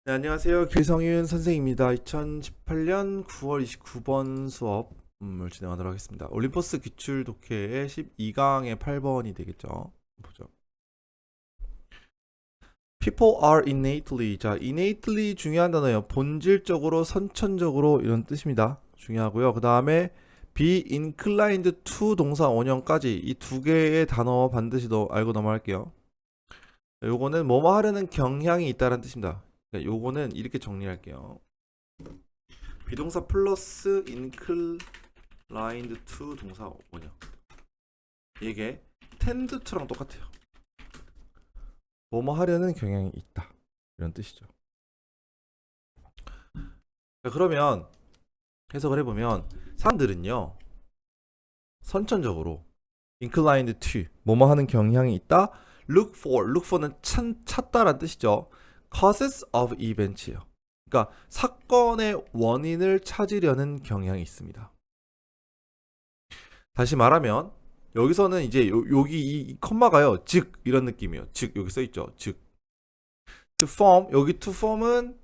네, 안녕하세요. 길성윤 선생입니다. 2018년 9월 29번 수업을 진행하도록 하겠습니다. 올림포스 기출 독해의 12강의 8번이 되겠죠. 보죠. People are innately. 자, innately 중요한 단어예요. 본질적으로, 선천적으로 이런 뜻입니다. 중요하고요. 그 다음에 be inclined to 동사 원형까지 이 두 개의 단어 반드시 알고 넘어갈게요. 요거는 뭐뭐 하려는 경향이 있다는 뜻입니다. 요거는 이렇게 정리할게요. 비동사 플러스 inclined to 동사 원형. 이게 tend to랑 똑같아요. 뭐뭐 하려는 경향이 있다. 이런 뜻이죠. 그러면 해석을 해보면 사람들은요. 선천적으로 inclined to 뭐뭐 하는 경향이 있다. look for는 찾다라는 뜻이죠. causes of events예요. 그러니까 사건의 원인을 찾으려는 경향이 있습니다. 다시 말하면 여기서는 이제 여기 이 컴마가요. 즉 이런 느낌이에요. 즉 여기 써 있죠. 즉 to form 여기 to form은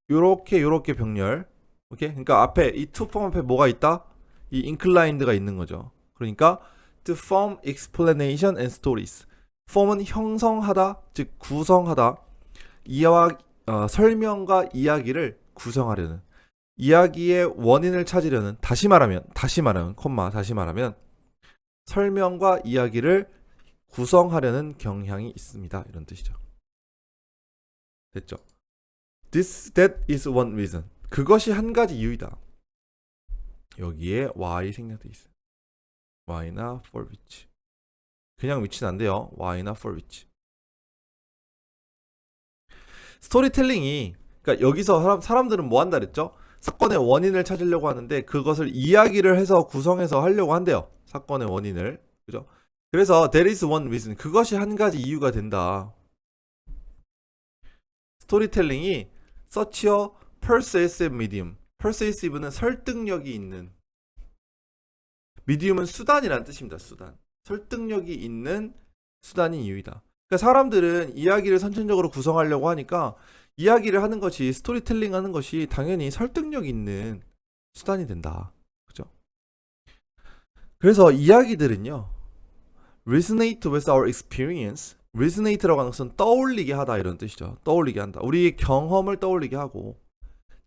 요렇게 병렬. 오케이? 그러니까 앞에 이 to form 앞에 뭐가 있다? 이 inclined가 있는 거죠. 그러니까 to form explanation and stories. form은 형성하다, 즉 구성하다. 이와 설명과 이야기를 구성하려는 이야기의 원인을 찾으려는 다시 말하면 설명과 이야기를 구성하려는 경향이 있습니다. 이런 뜻이죠. 됐죠? That is one reason. 그것이 한 가지 이유이다. 여기에 why 생략돼 있어요. why나 for which. 그냥 which는 안 돼요. why나 for which. 스토리텔링이 그러니까 여기서 사람들은 뭐 한다 그랬죠? 사건의 원인을 찾으려고 하는데 그것을 이야기를 해서 구성해서 하려고 한대요. 사건의 원인을. 그죠? 그래서 there is one reason. 그것이 한 가지 이유가 된다. 스토리텔링이 such a persuasive medium. persuasive는 설득력이 있는. medium은 수단이라는 뜻입니다. 수단. 설득력이 있는 수단인 이유이다. 그러니까 사람들은 이야기를 선천적으로 구성하려고 하니까 이야기를 하는 것이 스토리텔링 하는 것이 당연히 설득력 있는 수단이 된다. 그죠? 그래서 이야기들은요. resonate with our experience. resonate라고 하는 것은 떠올리게 하다 이런 뜻이죠. 떠올리게 한다. 우리의 경험을 떠올리게 하고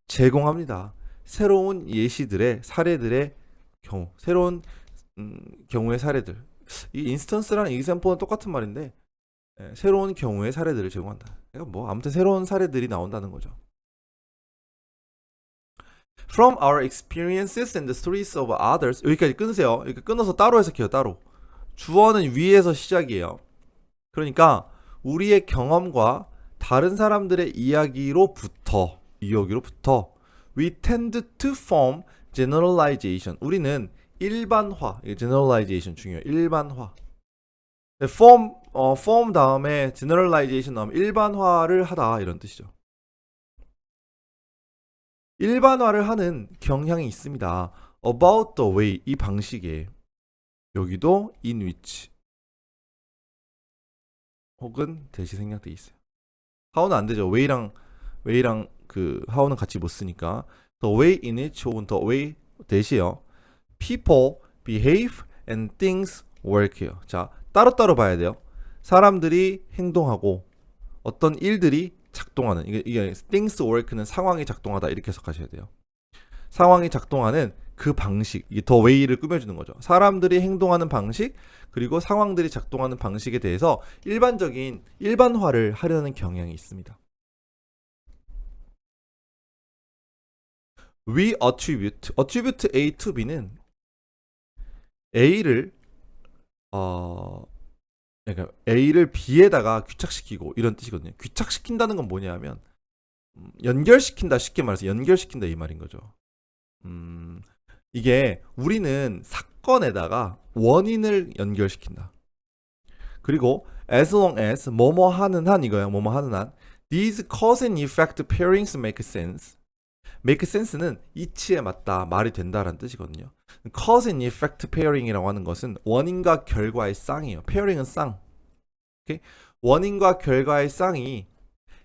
제공합니다. 새로운 예시들의 사례들의 경우, 새로운 경우의 사례들. 이 인스턴스랑 example는 똑같은 말인데 새로운 경우의 사례들을 제공한다. 그러니까 뭐 아무튼 새로운 사례들이 나온다는 거죠. From our experiences and the stories of others. 여기까지 끊으세요. 이렇게 끊어서 따로 해석해요. 따로. 주어는 위에서 시작이에요. 그러니까 우리의 경험과 다른 사람들의 이야기로부터 we tend to form generalization. 우리는 일반화. generalization 중요해요. 일반화. form 다음에 generalization 나오면 일반화를 하다 이런 뜻이죠. 일반화를 하는 경향이 있습니다. about the way 이 방식에 여기도 in which 혹은 대시 생략돼 있어요. how는 안 되죠. way랑 그 how는 같이 못 쓰니까 the way in which 혹은 the way 대시요. people behave and things work해요. 자, 따로따로 봐야 돼요. 사람들이 행동하고 어떤 일들이 작동하는 이게 things work는 상황이 작동하다 이렇게 해석하셔야 돼요. 상황이 작동하는 그 방식, 이게 더 웨이를 꾸며주는 거죠. 사람들이 행동하는 방식 그리고 상황들이 작동하는 방식에 대해서 일반적인 일반화를 하려는 경향이 있습니다. We attribute A to B는 A를 그러니까 A를 B에다가 귀착시키고 이런 뜻이거든요. 귀착시킨다는 건 뭐냐면 연결시킨다 쉽게 말해서 연결시킨다 이 말인 거죠. 이게 우리는 사건에다가 원인을 연결시킨다. 그리고 as long as 뭐뭐 하는 한 이거야. 뭐뭐 하는 한 these cause and effect pairings make sense. make sense는 이치에 맞다, 말이 된다라는 뜻이거든요. cause and effect pairing이라고 하는 것은 원인과 결과의 쌍이에요. pairing은 쌍. 오케이? 원인과 결과의 쌍이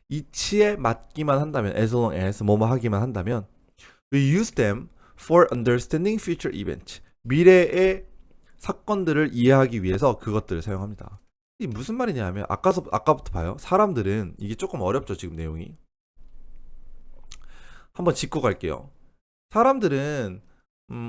이치에 맞기만 한다면, as long as 뭐뭐 하기만 한다면, we use them for understanding future events. 미래의 사건들을 이해하기 위해서 그것들을 사용합니다. 이 무슨 말이냐면 아까부터 봐요. 사람들은 이게 조금 어렵죠, 지금 내용이. 한번 짚고 갈게요. 사람들은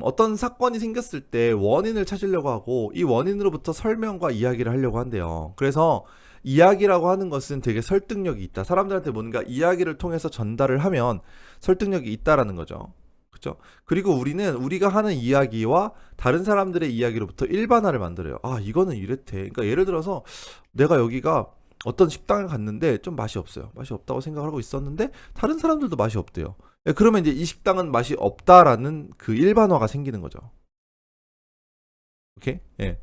어떤 사건이 생겼을 때 원인을 찾으려고 하고 이 원인으로부터 설명과 이야기를 하려고 한대요. 그래서 이야기라고 하는 것은 되게 설득력이 있다. 사람들한테 뭔가 이야기를 통해서 전달을 하면 설득력이 있다라는 거죠. 그렇죠? 그리고 우리는 우리가 하는 이야기와 다른 사람들의 이야기로부터 일반화를 만들어요. 아, 이거는 이랬대. 그러니까 예를 들어서 내가 여기가 어떤 식당에 갔는데 좀 맛이 없어요. 맛이 없다고 생각하고 있었는데 다른 사람들도 맛이 없대요. 예, 그러면 이제 이 식당은 맛이 없다라는 그 일반화가 생기는 거죠. 오케이? 예.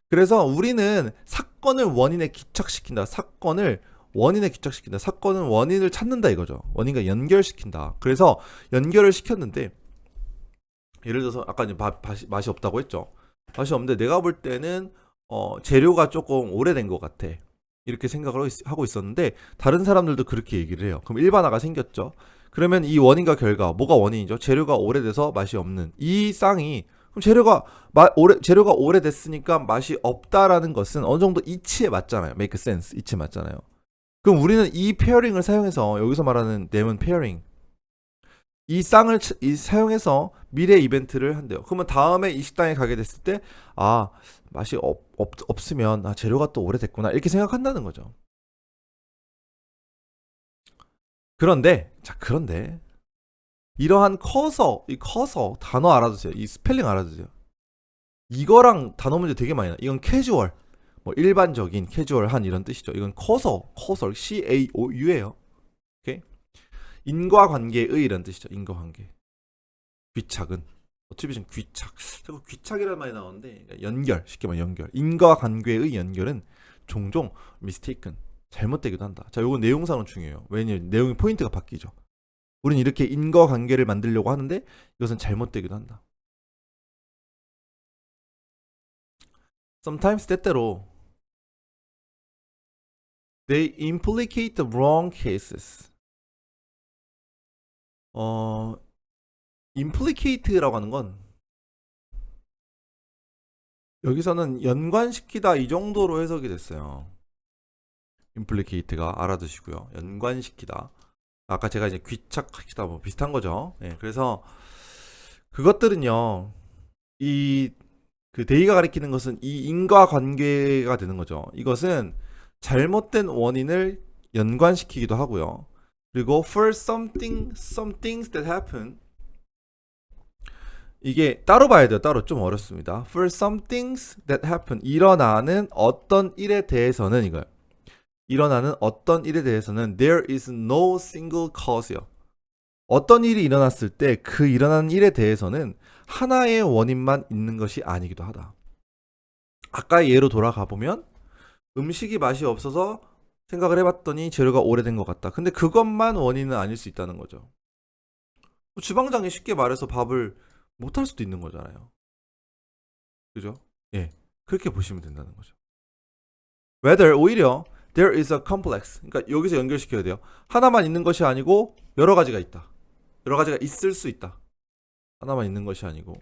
그래서 우리는 사건을 원인에 기착시킨다. 사건은 원인을 찾는다 이거죠. 원인과 연결시킨다. 그래서 연결을 시켰는데 예를 들어서 아까 이제 맛이 없다고 했죠. 맛이 없는데 내가 볼 때는 재료가 조금 오래된 것 같아. 이렇게 생각을 하고 있었는데 다른 사람들도 그렇게 얘기를 해요. 그럼 일반화가 생겼죠. 그러면 이 원인과 결과 뭐가 원인이죠? 재료가 오래돼서 맛이 없는 이 쌍이 그럼 재료가 오래됐으니까 맛이 없다라는 것은 어느 정도 이치에 맞잖아요. make sense. 이치에 맞잖아요. 그럼 우리는 이 페어링을 사용해서 여기서 말하는 네몬 페어링 이 쌍을 사용해서 미래 이벤트를 한대요. 그러면 다음에 이 식당에 가게 됐을 때 아, 맛이 없으면 아, 재료가 또 오래됐구나 이렇게 생각한다는 거죠. 그런데 이러한 커서 단어 알아두세요. 이 스펠링 알아두세요. 이거랑 단어 문제 되게 많이 나. 이건 캐주얼, 뭐 일반적인, 캐주얼한 이런 뜻이죠. 이건 커서 CAOU예요. 오케이? 인과관계의 이런 뜻이죠. 인과관계. 귀착은 어떻게 귀착. 자꾸 귀착이라는 말이 나오는데 연결, 쉽게 말하면 연결. 인과관계의 연결은 종종 mistaken, 잘못되기도 한다. 자, 요건 내용상은 중요해요. 왜냐면 내용의 포인트가 바뀌죠. 우린 이렇게 인과관계를 만들려고 하는데 이것은 잘못되기도 한다. Sometimes 때때로 they implicate the wrong cases. implicate라고 하는 건 여기서는 연관시키다 이 정도로 해석이 됐어요. implicate가 알아두시고요. 연관시키다. 아까 제가 이제 귀착시키다 뭐 비슷한 거죠. 예, 그래서 그것들은요. 그 데이가 가리키는 것은 이 인과관계가 되는 거죠. 이것은 잘못된 원인을 연관시키기도 하고요. 그리고 for some things that happen 이게 따로 봐야 돼요. 따로 좀 어렵습니다. For some things that happen 일어나는 어떤 일에 대해서는 이거예요. 일어나는 어떤 일에 대해서는 there is no single cause요. 어떤 일이 일어났을 때 그 일어나는 일에 대해서는 하나의 원인만 있는 것이 아니기도 하다. 아까의 예로 돌아가 보면 음식이 맛이 없어서 생각을 해봤더니 재료가 오래된 것 같다. 근데 그것만 원인은 아닐 수 있다는 거죠. 주방장이 쉽게 말해서 밥을 못할 수도 있는 거잖아요. 그죠? 예, 그렇게 보시면 된다는 거죠. Whether 오히려 there is a complex. 그러니까 여기서 연결시켜야 돼요. 하나만 있는 것이 아니고 여러 가지가 있다. 여러 가지가 있을 수 있다. 하나만 있는 것이 아니고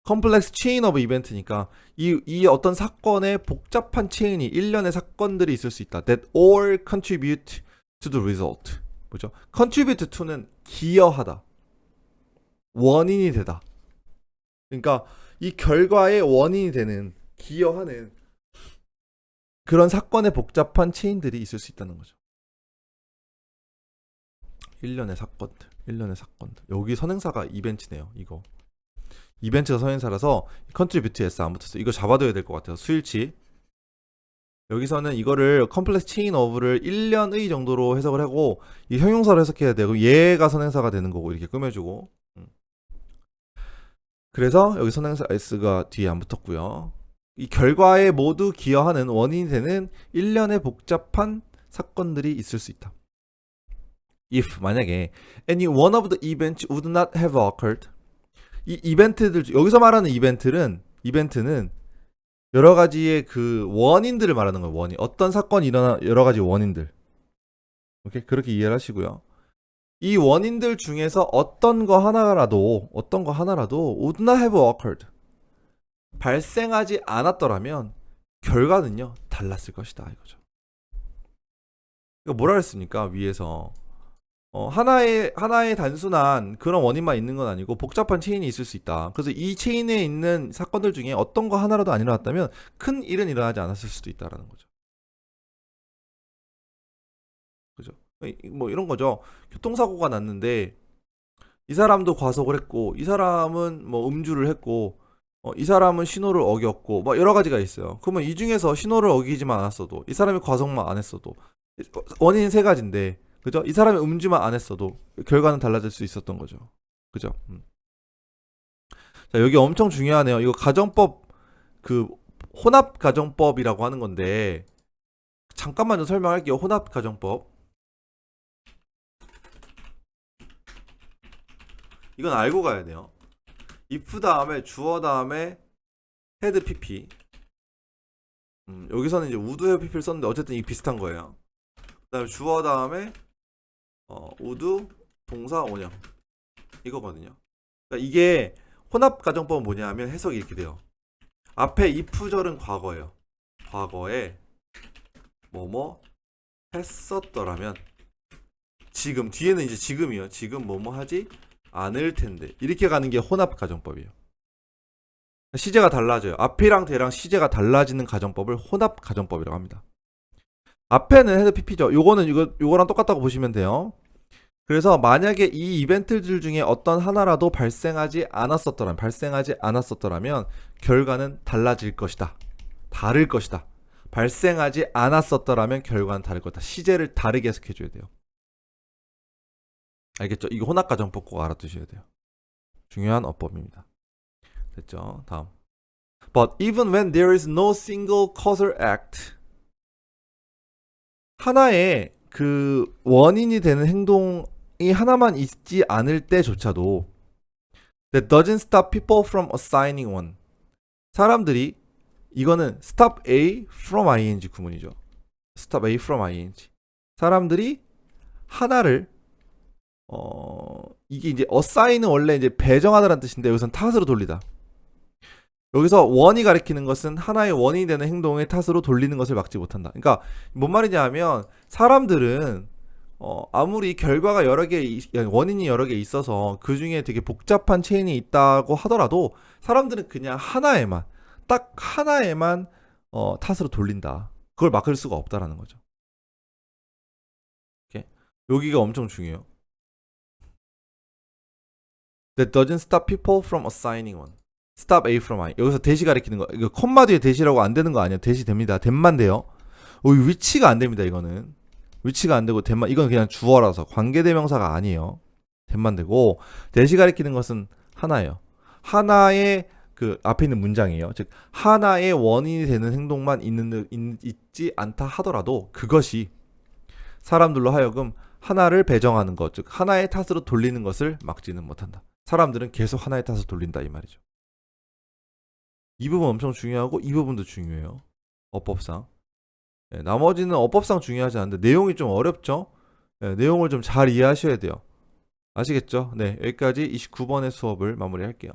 complex chain of event니까 이 어떤 사건의 복잡한 체인이 일련의 사건들이 있을 수 있다. That all contribute to the result. 뭐죠? contribute to는 기여하다. 원인이 되다. 그러니까 이 결과의 원인이 되는 기여하는 그런 사건의 복잡한 체인들이 있을 수 있다는 거죠. 일련의 사건들. 여기 선행사가 이벤트네요. 이거. 이벤트가 선행사라서 contribute S 안 붙었어요. 이거 잡아둬야 될 것 같아요. 수일치. 여기서는 이거를 complex chain of를 1년의 정도로 해석을 하고 이 형용사로 해석해야 되고 얘가 선행사가 되는 거고 이렇게 꾸며주고 그래서 여기 선행사 S가 뒤에 안 붙었고요. 이 결과에 모두 기여하는 원인이 되는 일련의 복잡한 사건들이 있을 수 있다. If 만약에 any one of the events would not have occurred 이 이벤트들 여기서 말하는 이벤트는 여러 가지의 그 원인들을 말하는 거예요. 원인. 어떤 사건이 일어나 여러 가지 원인들. 오케이? 그렇게 이해를 하시고요. 이 원인들 중에서 어떤 거 하나라도 would not have occurred. 발생하지 않았더라면 결과는요 달랐을 것이다 이거죠. 이거 뭐라 그랬습니까? 위에서 하나의 단순한 그런 원인만 있는 건 아니고 복잡한 체인이 있을 수 있다. 그래서 이 체인에 있는 사건들 중에 어떤 거 하나라도 안 일어났다면 큰 일은 일어나지 않았을 수도 있다라는 거죠. 그죠? 뭐 이런 거죠. 교통사고가 났는데 이 사람도 과속을 했고 이 사람은 뭐 음주를 했고 이 사람은 신호를 어겼고 뭐 여러 가지가 있어요. 그러면 이 중에서 신호를 어기지만 않았어도 이 사람이 과속만 안 했어도 원인이 세 가지인데 그죠? 이 사람이 음주만 안 했어도 결과는 달라질 수 있었던 거죠. 그죠? 자, 여기 엄청 중요하네요. 이거 가정법 그 혼합 가정법이라고 하는 건데 잠깐만 좀 설명할게요. 혼합 가정법. 이건 알고 가야 돼요. if 다음에 주어 다음에 had pp. 여기서는 이제 would have pp를 썼는데 어쨌든 이 비슷한 거예요. 그다음에 주어 다음에 would 동사 원형 이거거든요. 그러니까 이게 혼합 가정법은 뭐냐면 해석이 이렇게 돼요. 앞에 if절은 과거예요. 과거에 뭐뭐 했었더라면 지금 뒤에는 이제 지금이요. 지금 뭐뭐 하지 않을 텐데 이렇게 가는 게 혼합 가정법이에요. 시제가 달라져요. 앞이랑 뒤랑 시제가 달라지는 가정법을 혼합 가정법이라고 합니다. 앞에는 헤드 PP죠. 요거는 요거랑 똑같다고 보시면 돼요. 그래서 만약에 이 이벤트들 중에 어떤 하나라도 발생하지 않았었더라면 결과는 달라질 것이다. 다를 것이다. 발생하지 않았었더라면 결과는 다를 것이다. 시제를 다르게 해석해 줘야 돼요. 알겠죠? 이거 혼합 가정법 꼭 알아두셔야 돼요. 중요한 어법입니다. 됐죠? 다음. But even when there is no single causal act, 하나의 그 원인이 되는 행동이 하나만 있지 않을 때조차도 that doesn't stop people from assigning one. 사람들이 이거는 stop A from ing 구문이죠. stop A from ing. 사람들이 하나를 이게 이제 assign은 원래 이제 배정하다라는 뜻인데 여기선 탓으로 돌리다. 여기서 원이 가리키는 것은 하나의 원인이 되는 행동의 탓으로 돌리는 것을 막지 못한다. 그러니까 뭔 말이냐면 사람들은 아무리 결과가 여러 개 원인이 여러 개 있어서 그 중에 되게 복잡한 체인이 있다고 하더라도 사람들은 그냥 하나에만 딱 하나에만 탓으로 돌린다. 그걸 막을 수가 없다라는 거죠. 오케이? 여기가 엄청 중요해요. That doesn't stop people from assigning one. Stop A from I. 여기서 대시 가리키는 거. 이거 콤마 뒤에 대시라고 안 되는 거 아니야. 대시 됩니다. 된만 돼요. 위치가 안 됩니다. 이거는. 위치가 안 되고 된만 이건 그냥 주어라서 관계대명사가 아니에요. 된만 되고 대시 가리키는 것은 하나예요. 하나의 그 앞에 있는 문장이에요. 즉 하나의 원인이 되는 행동만 있지 않다 하더라도 그것이 사람들로 하여금 하나를 배정하는 것, 즉 하나의 탓으로 돌리는 것을 막지는 못한다. 사람들은 계속 하나의 탓으로 돌린다 이 말이죠. 이 부분 엄청 중요하고 이 부분도 중요해요. 어법상. 네, 나머지는 어법상 중요하지 않은데 내용이 좀 어렵죠? 네, 내용을 좀 잘 이해하셔야 돼요. 아시겠죠? 네, 여기까지 29번의 수업을 마무리할게요.